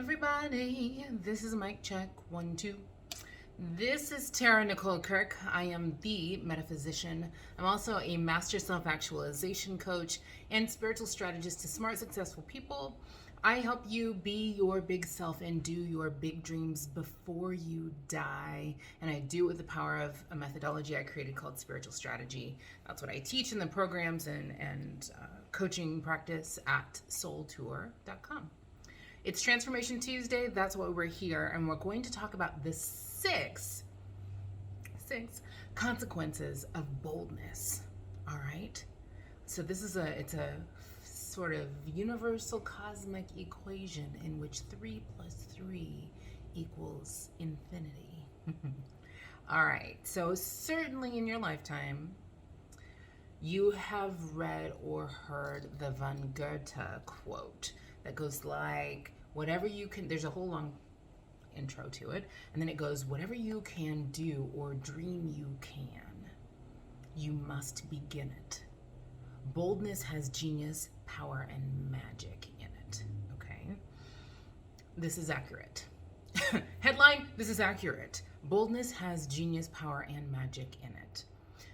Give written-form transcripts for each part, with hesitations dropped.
everybody. This is mic check 1 2. This is Tara-Nicholle Kirk. I am the Metaphysician. I'm also a master self-actualization coach and spiritual strategist to smart, successful people. I help you be your big self and do your big dreams before you die. And I do it with the power of a methodology I created called spiritual strategy. That's what I teach in the programs and coaching practice at soultour.com. It's Transformation Tuesday. That's why we're here. And we're going to talk about the six consequences of boldness. All right. So this is it's a sort of universal cosmic equation in which 3 + 3 equals infinity. All right. So certainly in your lifetime, you have read or heard the Von Goethe quote that goes like, whatever you can, there's a whole long intro to it, and then it goes, whatever you can do or dream you can, you must begin it. Boldness has genius, power, and magic in it. Okay? This is accurate. Headline, this is accurate. Boldness has genius, power, and magic in it.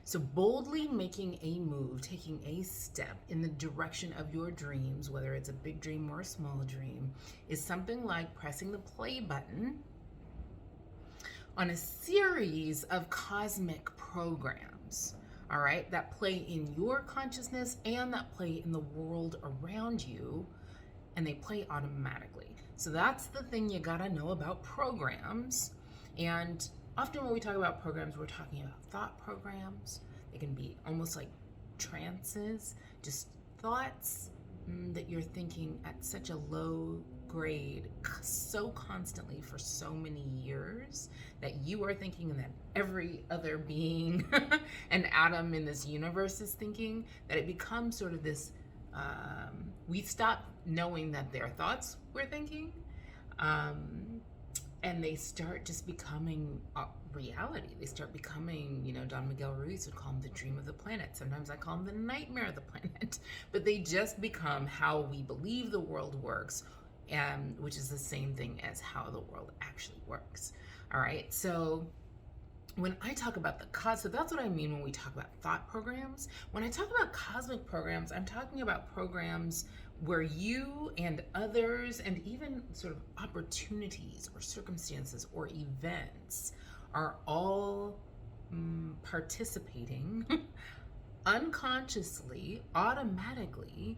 So boldly making a move, taking a step in the direction of your dreams, whether it's a big dream or a small dream, is something like pressing the play button on a series of cosmic programs, all right, that play in your consciousness and that play in the world around you, and they play automatically. So that's the thing you gotta know about programs. And often when we talk about programs, we're talking about thought programs. They can be almost like trances, just thoughts that you're thinking at such a low grade so constantly for so many years that you are thinking, and that every other being and atom in this universe is thinking, that it becomes sort of this, we stop knowing that their thoughts we're thinking, and they start just becoming reality. They start becoming, Don Miguel Ruiz would call them the dream of the planet. Sometimes I call them the nightmare of the planet. But they just become how we believe the world works, which is the same thing as how the world actually works. All right, so when I talk about so that's what I mean when we talk about thought programs. When I talk about cosmic programs, I'm talking about programs where you and others and even sort of opportunities or circumstances or events are all participating unconsciously, automatically,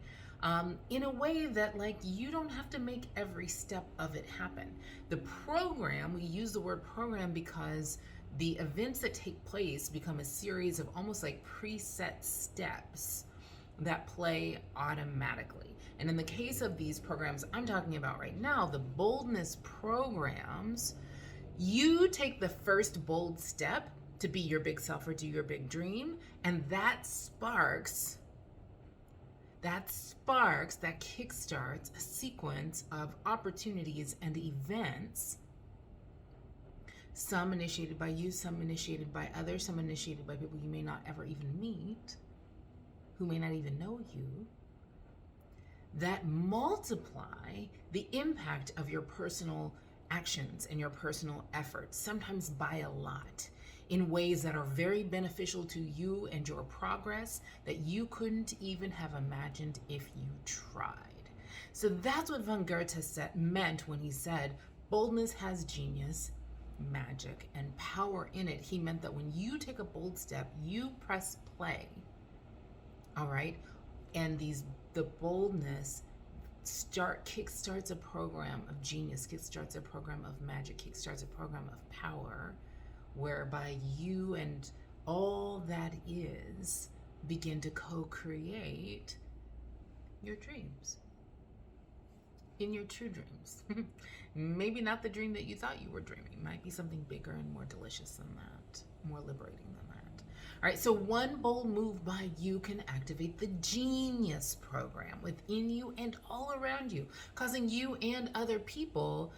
in a way that, like, you don't have to make every step of it happen. The program, we use the word program because the events that take place become a series of almost like preset steps that play automatically. And in the case of these programs I'm talking about right now, the boldness programs, you take the first bold step to be your big self or do your big dream, and that kickstarts a sequence of opportunities and events, some initiated by you, some initiated by others, some initiated by people you may not ever even meet, who may not even know you, that multiply the impact of your personal actions and your personal efforts, sometimes by a lot, in ways that are very beneficial to you and your progress that you couldn't even have imagined if you tried. So that's what Von Goethe meant when he said, boldness has genius, magic, and power in it. He meant that when you take a bold step, you press play. All right, and the boldness kickstarts a program of genius, kickstarts a program of magic, kickstarts a program of power, whereby you and all that is begin to co-create your dreams. In your true dreams. Maybe not the dream that you thought you were dreaming. Might be something bigger and more delicious than that, more liberating than that. All right, so one bold move by you can activate the genius program within you and all around you, causing you and other people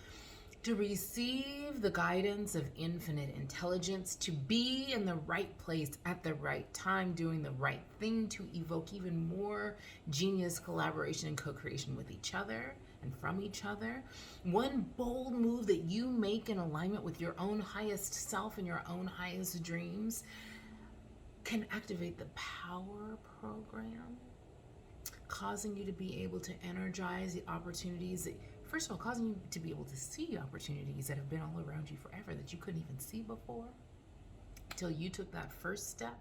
to receive the guidance of infinite intelligence, to be in the right place at the right time, doing the right thing to evoke even more genius collaboration and co-creation with each other and from each other. One bold move that you make in alignment with your own highest self and your own highest dreams can activate the power program, causing you to be able to energize the opportunities that, first of all, causing you to be able to see opportunities that have been all around you forever that you couldn't even see before until you took that first step.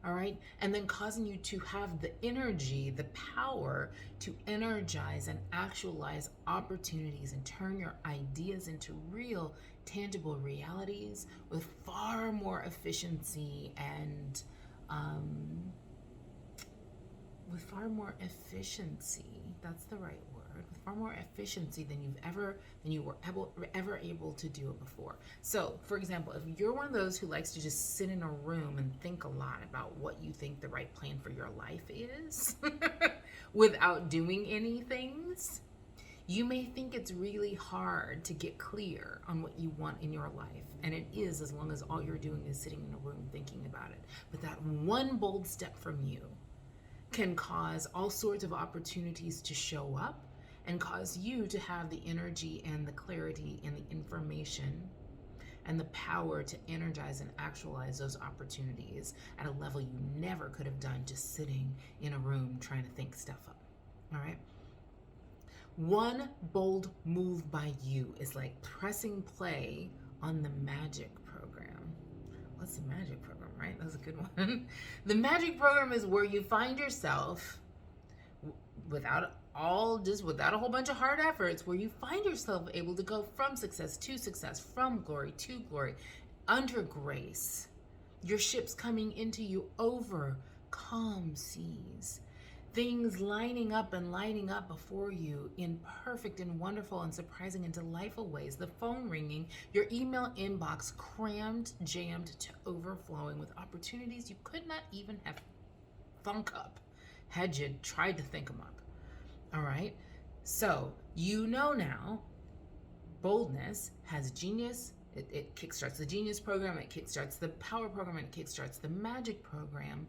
All right. And then causing you to have the energy, the power to energize and actualize opportunities and turn your ideas into real, tangible realities with far more efficiency and that's the right word, with far more efficiency than you were ever able to do it before. So, for example, if you're one of those who likes to just sit in a room and think a lot about what you think the right plan for your life is without doing any things, you may think it's really hard to get clear on what you want in your life. And it is, as long as all you're doing is sitting in a room thinking about it. But that one bold step from you can cause all sorts of opportunities to show up and cause you to have the energy and the clarity and the information and the power to energize and actualize those opportunities at a level you never could have done just sitting in a room trying to think stuff up. All right? One bold move by you is like pressing play on the magic program. What's the magic program, right? That's a good one. The magic program is where you find yourself without a whole bunch of hard efforts, where you find yourself able to go from success to success, from glory to glory, under grace. Your ship's coming into you over calm seas. Things lining up before you in perfect and wonderful and surprising and delightful ways. The phone ringing, your email inbox crammed, jammed to overflowing with opportunities you could not even have thunk up had you tried to think them up. All right? So, you know now, Boldness has genius. It kickstarts the genius program, it kickstarts the power program, and it kickstarts the magic program.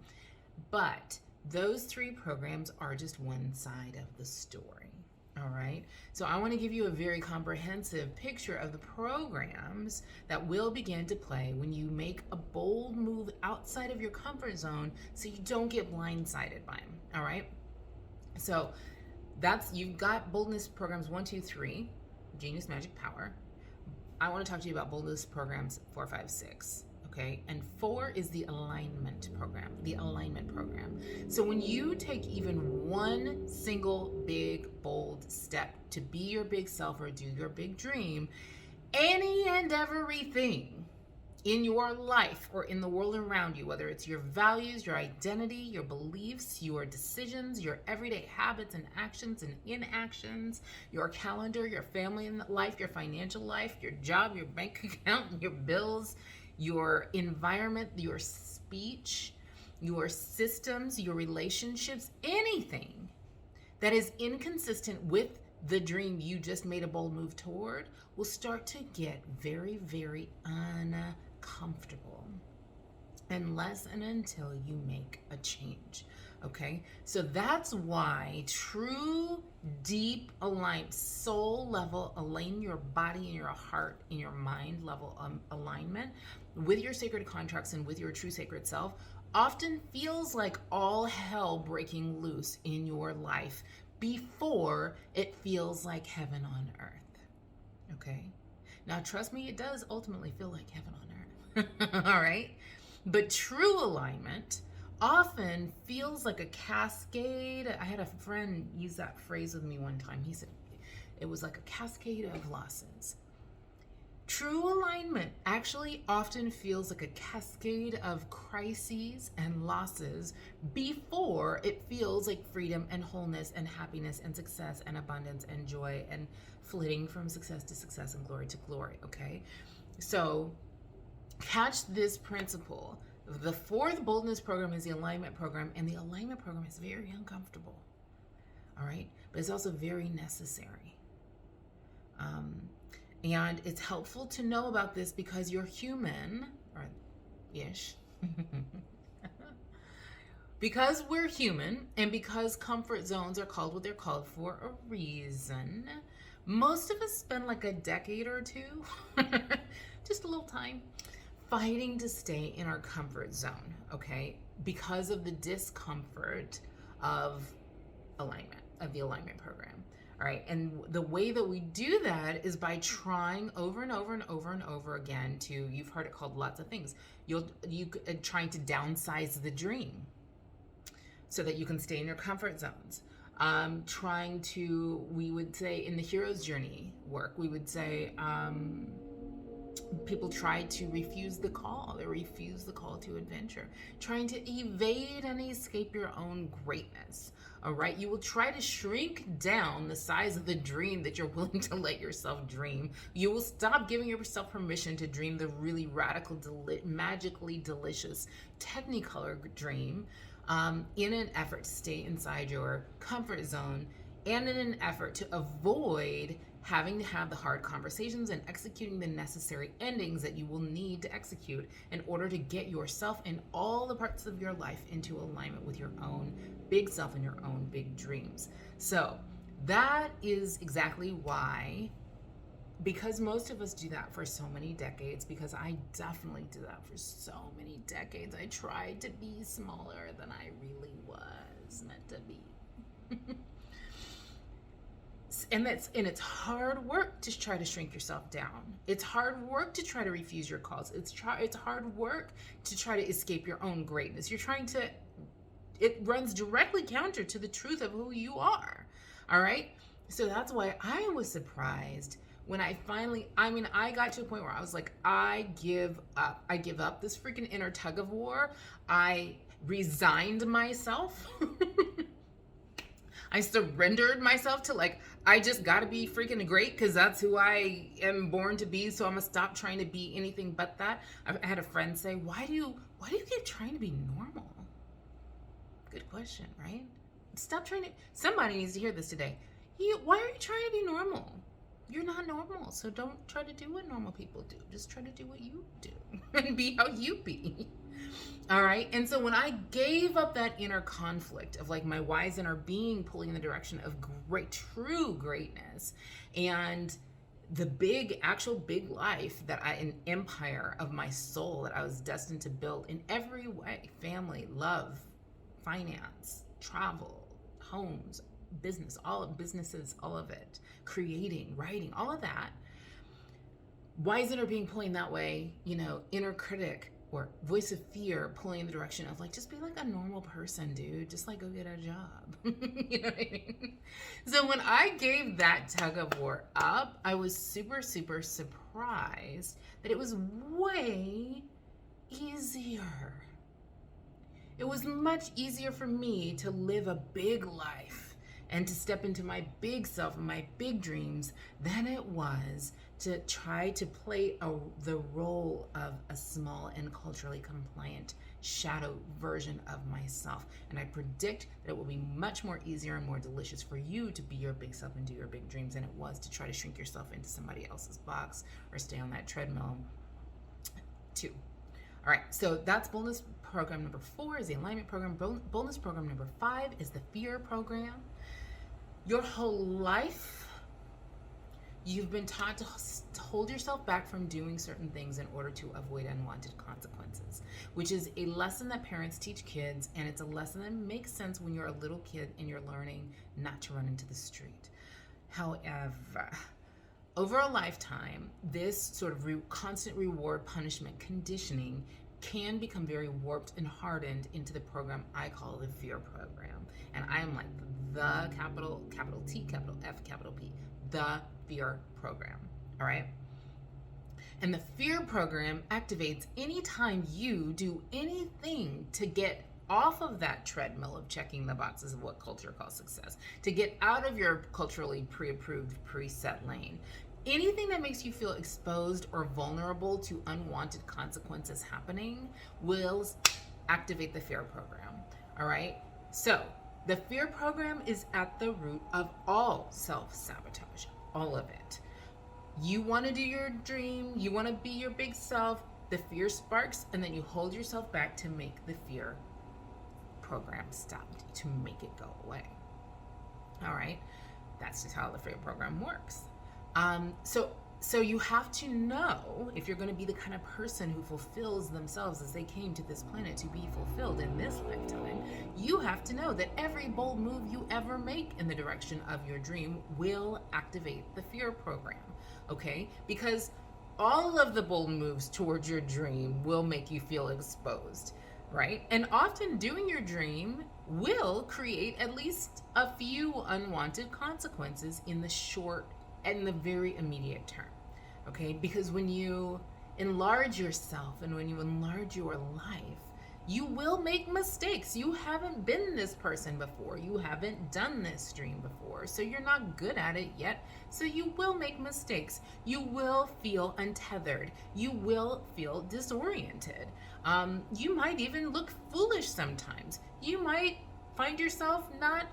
But those three programs are just one side of the story. All right. So I want to give you a very comprehensive picture of the programs that will begin to play when you make a bold move outside of your comfort zone so you don't get blindsided by them. All right. So you've got Boldness programs 1, 2, 3, Genius, Magic, Power. I want to talk to you about Boldness programs 4, 5, 6. Okay, and 4 is the alignment program. So when you take even one single big bold step to be your big self or do your big dream, any and everything in your life or in the world around you, whether it's your values, your identity, your beliefs, your decisions, your everyday habits and actions and inactions, your calendar, your family life, your financial life, your job, your bank account, your bills, your environment, your speech, your systems, your relationships, anything that is inconsistent with the dream you just made a bold move toward will start to get very, very uncomfortable unless and until you make a change. Okay, so that's why true, deep, aligned, soul level, align your body and your heart and your mind level alignment with your sacred contracts and with your true sacred self often feels like all hell breaking loose in your life before it feels like heaven on earth. Okay, now trust me, it does ultimately feel like heaven on earth. All right, but true alignment often feels like a cascade. I had a friend use that phrase with me one time. He said it was like a cascade of losses. True alignment actually often feels like a cascade of crises and losses before it feels like freedom and wholeness and happiness and success and abundance and joy and flitting from success to success and glory to glory. Okay, so catch this principle. The 4th Boldness program is the alignment program, and the alignment program is very uncomfortable. All right, but it's also very necessary. And it's helpful to know about this because you're human, or ish. because we're human and because comfort zones are called what they're called for a reason, most of us spend like a decade or two, just a little time, fighting to stay in our comfort zone, okay? Because of the discomfort of alignment, of the alignment program. All right, and the way that we do that is by trying over and over and over and over again to, you've heard it called lots of things. You trying to downsize the dream so that you can stay in your comfort zones. Trying to, we would say in the hero's journey work, we would say people try to refuse the call. They refuse the call to adventure, trying to evade and escape your own greatness. All right, you will try to shrink down the size of the dream that you're willing to let yourself dream. You will stop giving yourself permission to dream the really radical, magically delicious Technicolor dream in an effort to stay inside your comfort zone and in an effort to avoid having to have the hard conversations and executing the necessary endings that you will need to execute in order to get yourself and all the parts of your life into alignment with your own big self and your own big dreams. So that is exactly why, because most of us do that for so many decades, because I definitely did that for so many decades. I tried to be smaller than I really was meant to be. And it's hard work to try to shrink yourself down. It's hard work to try to refuse your calls. It's hard work to try to escape your own greatness. It runs directly counter to the truth of who you are. All right? So that's why I was surprised when I got to a point where I was like, I give up. I give up this freaking inner tug of war. I resigned myself. I surrendered myself to I just gotta be freaking great because that's who I am born to be. So I'm gonna stop trying to be anything but that. I had a friend say, why do you keep trying to be normal? Good question, right? Stop trying to, somebody needs to hear this today. Why are you trying to be normal? You're not normal. So don't try to do what normal people do. Just try to do what you do and be how you be. All right. And so when I gave up that inner conflict of my wise inner being pulling in the direction of true greatness and the actual big life an empire of my soul that I was destined to build in every way, family, love, finance, travel, homes, businesses, all of it, creating, writing, all of that. Wise inner being pulling that way, inner critic or voice of fear pulling in the direction of just be like a normal person, dude. Just go get a job. You know what I mean? So when I gave that tug of war up, I was super, super surprised that it was way easier. It was much easier for me to live a big life and to step into my big self and my big dreams than it was to try to play the role of a small and culturally compliant shadow version of myself. And I predict that it will be much more easier and more delicious for you to be your big self and do your big dreams than it was to try to shrink yourself into somebody else's box or stay on that treadmill too. All right, so that's Boldness program number 4 is the alignment program. Boldness program number 5 is the fear program. Your whole life, you've been taught to hold yourself back from doing certain things in order to avoid unwanted consequences, which is a lesson that parents teach kids, and it's a lesson that makes sense when you're a little kid and you're learning not to run into the street. However, over a lifetime, this sort of constant reward punishment conditioning can become very warped and hardened into the program I call the fear program. And I am the capital T, capital F, capital P, the fear program. All right. And the fear program activates anytime you do anything to get off of that treadmill of checking the boxes of what culture calls success, to get out of your culturally pre-approved, preset lane. Anything that makes you feel exposed or vulnerable to unwanted consequences happening will activate the fear program. All right. So the fear program is at the root of all self-sabotage, all of it. You want to do your dream, you want to be your big self, the fear sparks, and then you hold yourself back to make the fear program stopped to make it go away. All right, that's just how the fear program works. So you have to know, if you're going to be the kind of person who fulfills themselves as they came to this planet to be fulfilled in this lifetime, you have to know that every bold move you ever make in the direction of your dream will activate the fear program, okay? Because all of the bold moves towards your dream will make you feel exposed, right? And often doing your dream will create at least a few unwanted consequences in the short and the very immediate term, okay? Because when you enlarge yourself and when you enlarge your life, you will make mistakes. You haven't been this person before. You haven't done this dream before. So you're not good at it yet. So you will make mistakes. You will feel untethered. You will feel disoriented. You might even look foolish sometimes. You might find yourself not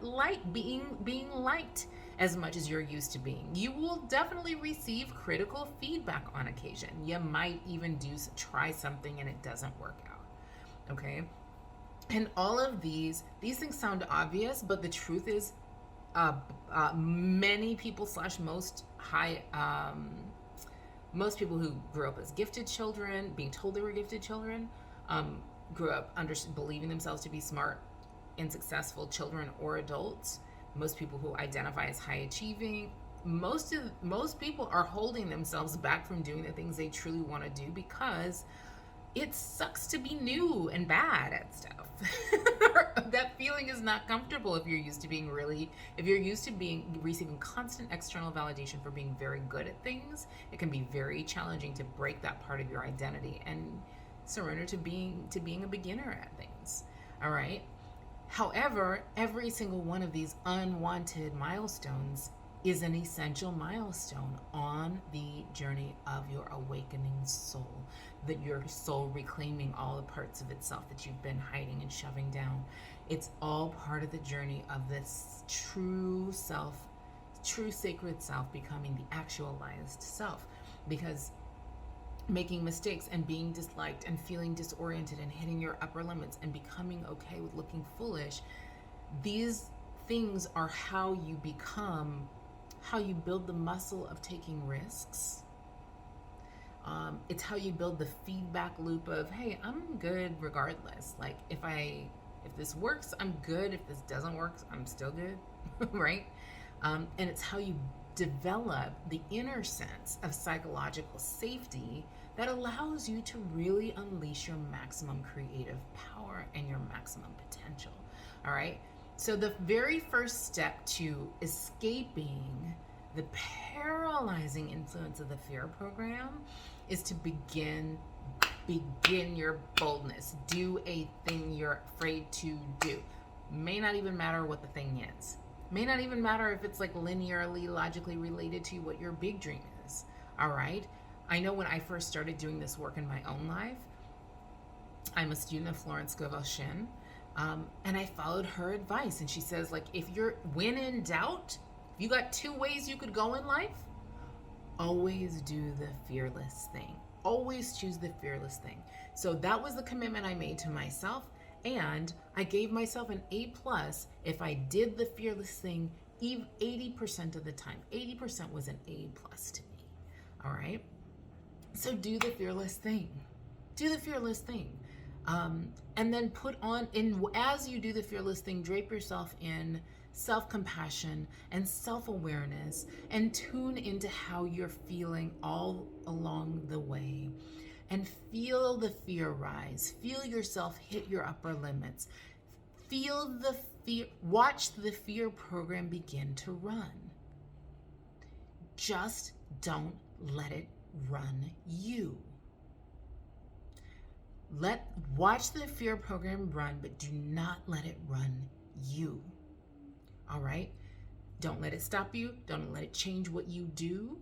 being liked as much as you're used to being. You will definitely receive critical feedback on occasion. You might even try something and it doesn't work out. Okay, and all of these things sound obvious, but the truth is, many people / most people who grew up as gifted children, being told they were gifted children, grew up believing themselves to be smart and successful children or adults. Most people who identify as high achieving, most people are holding themselves back from doing the things they truly want to do because it sucks to be new and bad at stuff. That feeling is not comfortable if you're used to receiving constant external validation for being very good at things. It can be very challenging to break that part of your identity and surrender to being a beginner at things. All right. However, every single one of these unwanted milestones is an essential milestone on the journey of your awakening soul, that your soul reclaiming all the parts of itself that you've been hiding and shoving down. It's all part of the journey of this true self, true sacred self becoming the actualized self. Because making mistakes and being disliked and feeling disoriented and hitting your upper limits and becoming okay with looking foolish, these things are how you build the muscle of taking risks. It's how you build the feedback loop of, hey, I'm good regardless. Like if this works, I'm good. If this doesn't work, I'm still good, right? And it's how you develop the inner sense of psychological safety that allows you to really unleash your maximum creative power and your maximum potential. All right. So the very first step to escaping the paralyzing influence of the fear program is to begin your boldness. Do a thing you're afraid to do. May not even matter what the thing is. May not even matter if it's like linearly, logically related to what your big dream is. All right. I know when I first started doing this work in my own life, I'm a student of Florence Scovel-Shinn. And I followed her advice, and she says, like, when in doubt, if you got 2 ways you could go in life, always do the fearless thing. Always choose the fearless thing. So that was the commitment I made to myself, and I gave myself an A+ if I did the fearless thing 80% of the time. 80% was an A+ to me. All right? So do the fearless thing. Do the fearless thing. And then as you do the fearless thing, drape yourself in self-compassion and self-awareness and tune into how you're feeling all along the way. And feel the fear rise. Feel yourself hit your upper limits. Feel the fear, watch the fear program begin to run. Just don't let it run you. Watch the fear program run, but do not let it run you. All right? Don't let it stop you. Don't let it change what you do.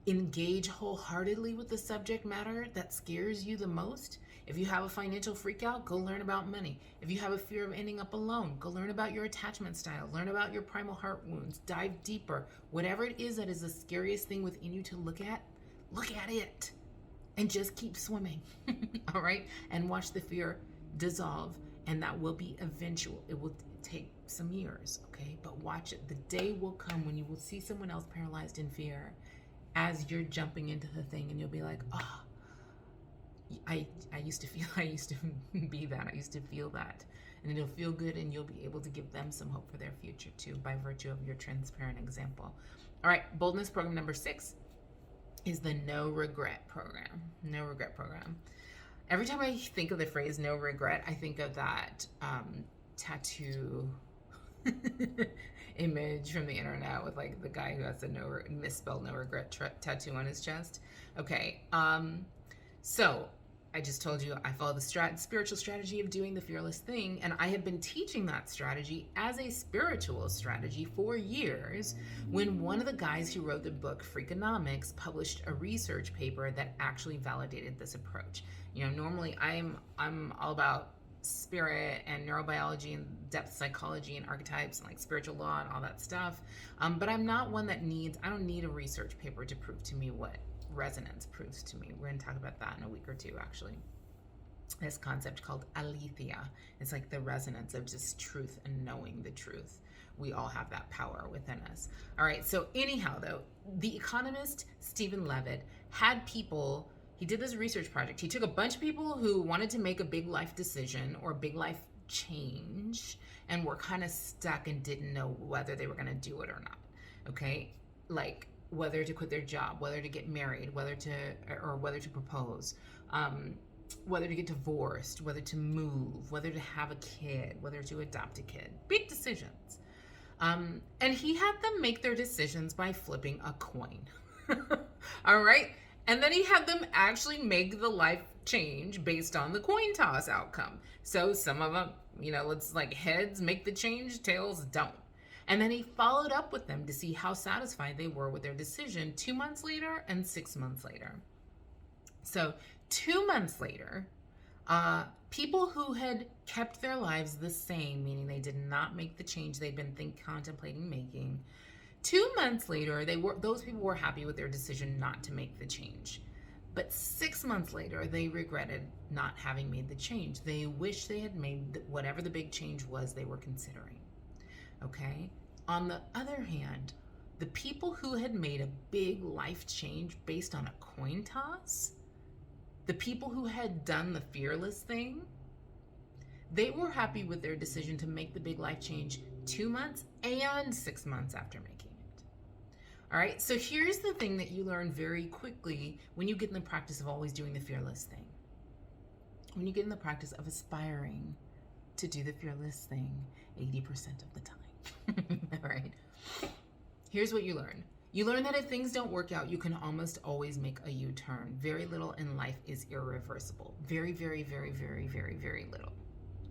Engage wholeheartedly with the subject matter that scares you the most. If you have a financial freak out, go learn about money. If you have a fear of ending up alone, go learn about your attachment style. Learn about your primal heart wounds. Dive deeper. Whatever it is that is the scariest thing within you to look at it. And just keep swimming. All right? And watch the fear dissolve And that will be eventual. It will take some years, okay? But watch it. The day will come when you will see someone else paralyzed in fear as you're jumping into the thing, and you'll be like, oh, I used to be that. I used to feel that. And it'll feel good, and you'll be able to give them some hope for their future too by virtue of your transparent example. All right, boldness program number 6 is the no regret program. No regret program. Every time I think of the phrase no regret, I think of that tattoo image from the internet with like the guy who has the misspelled no regret tattoo on his chest. Okay, so I just told you I follow the spiritual strategy of doing the fearless thing, and I have been teaching that strategy as a spiritual strategy for years when one of the guys who wrote the book Freakonomics published a research paper that actually validated this approach. You know, normally I'm all about spirit and neurobiology and depth psychology and archetypes and like spiritual law and all that stuff, but I'm not one that I don't need a research paper to prove to me what resonance proves to me. We're going to talk about that in a week or two, actually. This concept called aletheia. It's like the resonance of just truth and knowing the truth. We all have that power within us. All right, so anyhow, though, the economist Stephen Levitt had people, he did this research project. He took a bunch of people who wanted to make a big life decision or big life change and were kind of stuck and didn't know whether they were going to do it or not. Okay, like whether to quit their job, whether to get married, whether to propose, whether to get divorced, whether to move, whether to have a kid, whether to adopt a kid. Big decisions. And he had them make their decisions by flipping a coin. All right? And then he had them actually make the life change based on the coin toss outcome. So some of them, let's like heads make the change, tails don't. And then he followed up with them to see how satisfied they were with their decision 2 months later and 6 months later. So 2 months later, people who had kept their lives the same, meaning they did not make the change they'd been contemplating making, 2 months later, those people were happy with their decision not to make the change. But 6 months later, they regretted not having made the change. They wished they had made whatever the big change was they were considering. Okay? On the other hand, the people who had made a big life change based on a coin toss, the people who had done the fearless thing, they were happy with their decision to make the big life change 2 months and 6 months after making it. All right, so here's the thing that you learn very quickly when you get in the practice of always doing the fearless thing. When you get in the practice of aspiring to do the fearless thing 80% of the time. All right. Here's what you learn. You learn that if things don't work out, you can almost always make a U-turn. Very little in life is irreversible. Very, very, very, very, very, very little.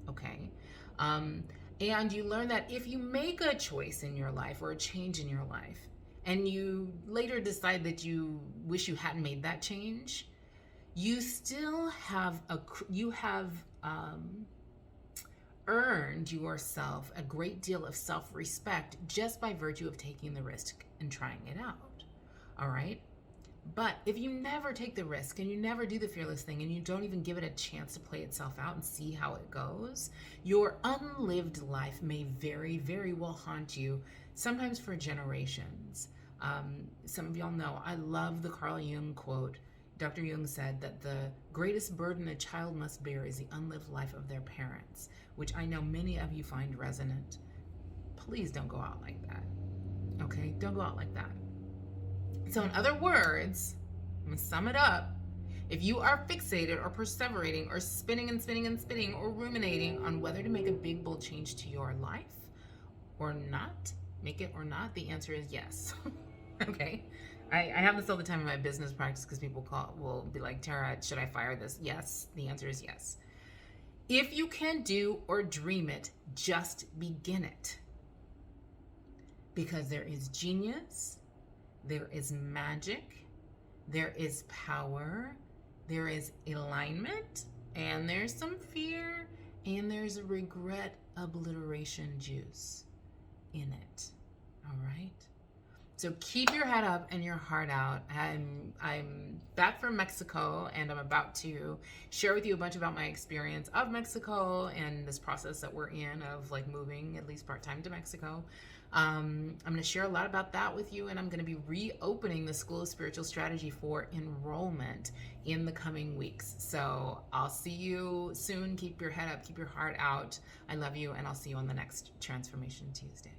Okay? And you learn that if you make a choice in your life or a change in your life, and you later decide that you wish you hadn't made that change, you still have earned yourself a great deal of self-respect just by virtue of taking the risk and trying it out. All right? But if you never take the risk and you never do the fearless thing and you don't even give it a chance to play itself out and see how it goes, your unlived life may very, very well haunt you, sometimes for generations. Some of y'all know, I love the Carl Jung quote. Dr. Jung said that the greatest burden a child must bear is the unlived life of their parents, which I know many of you find resonant. Please don't go out like that. Okay? Don't go out like that. So in other words, I'm going to sum it up. If you are fixated or perseverating or spinning and spinning and spinning or ruminating on whether to make a big, bold change to your life or not, make it or not, the answer is yes. Okay? I have this all the time in my business practice because people will be like, Tara, should I fire this? Yes. The answer is yes. If you can do or dream it, just begin it. Because there is genius, there is magic, there is power, there is alignment, and there's some fear, and there's a regret obliteration juice in it. All right? So keep your head up and your heart out. I'm back from Mexico, and I'm about to share with you a bunch about my experience of Mexico and this process that we're in of like moving at least part-time to Mexico. I'm going to share a lot about that with you, and I'm going to be reopening the School of Spiritual Strategy for enrollment in the coming weeks. So I'll see you soon. Keep your head up, keep your heart out. I love you, and I'll see you on the next Transformation Tuesday.